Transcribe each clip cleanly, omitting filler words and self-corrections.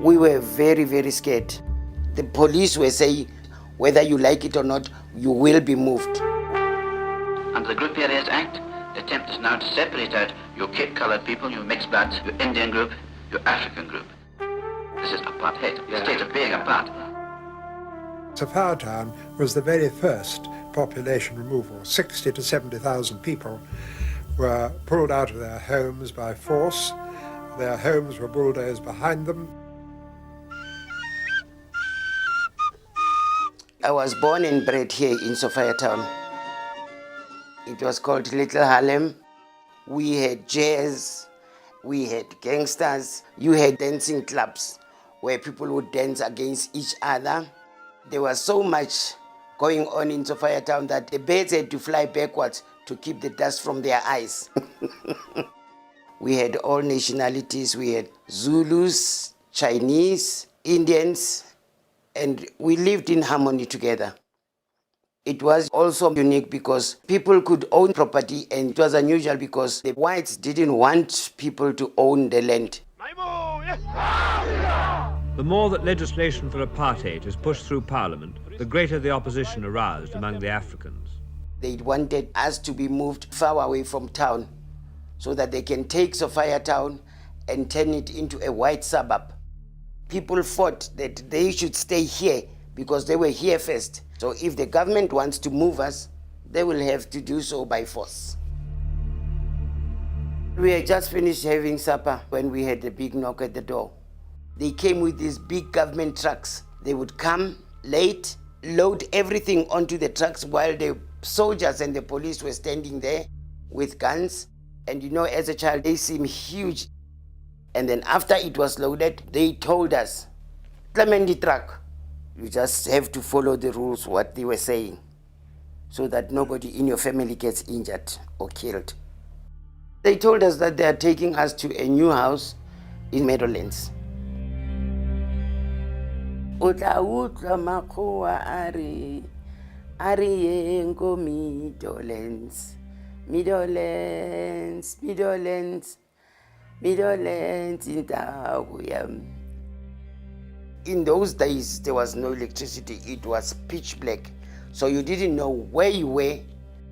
We were very, very scared. The police were saying, whether you like it or not, you will be moved. Under the Group Areas Act, the attempt is now to separate out your Cape-coloured people, your mixed bloods, your Indian group, your African group. This is apartheid. The states are being apart. Sophia Town was the very first population removal. 60 to 70,000 people were pulled out of their homes by force. Their homes were bulldozed behind them. I was born and bred here in Sophia Town. It was called Little Harlem. We had jazz, we had gangsters, you had dancing clubs where people would dance against each other. There was so much going on in Sophia Town that the birds had to fly backwards to keep the dust from their eyes. We had all nationalities. We had Zulus, Chinese, Indians, and we lived in harmony together. It was also unique because people could own property, and it was unusual because the whites didn't want people to own the land. The more that legislation for apartheid is pushed through Parliament, the greater the opposition aroused among the Africans. They wanted us to be moved far away from town so that they can take Sophia Town and turn it into a white suburb. People fought that they should stay here because they were here first. So if the government wants to move us, they will have to do so by force. We had just finished having supper when we had a big knock at the door. They came with these big government trucks. They would come late, load everything onto the trucks while the soldiers and the police were standing there with guns. And you know, as a child, they seem huge. And then after it was loaded, they told us, "Clement the truck." You just have to follow the rules, what they were saying, so that nobody in your family gets injured or killed. They told us that they are taking us to a new house in Meadowlands. Utla makhoa ari yengo Meadowlands, Meadowlands, Meadowlands, Meadowlands indawo yami. In those days, there was no electricity. It was pitch black. So you didn't know where you were.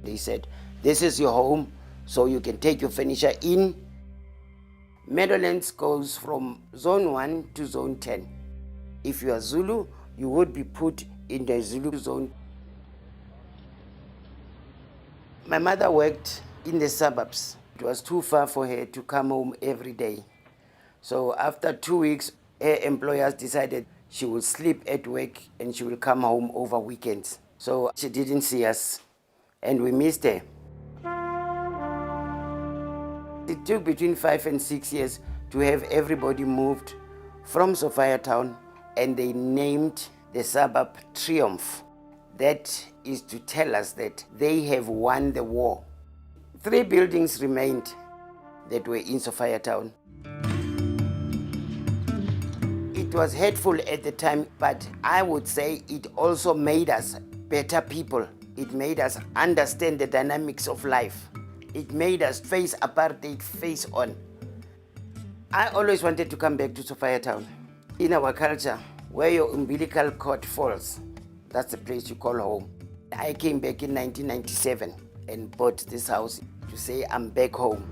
They said, "This is your home, so you can take your furniture in." Meadowlands goes from zone 1 to zone 10. If you are Zulu, you would be put in the Zulu zone. My mother worked in the suburbs. It was too far for her to come home every day. So after 2 weeks, her employers decided she would sleep at work and she will come home over weekends. So she didn't see us, and we missed her. It took between 5 and 6 years to have everybody moved from Sophia Town, and they named the suburb Triumph. That is to tell us that they have won the war. 3 buildings remained that were in Sophia Town. It was hateful at the time, but I would say it also made us better people. It made us understand the dynamics of life. It made us face apartheid face on. I always wanted to come back to Sophia Town. In our culture, where your umbilical cord falls, that's the place you call home. I came back in 1997 and bought this house to say I'm back home.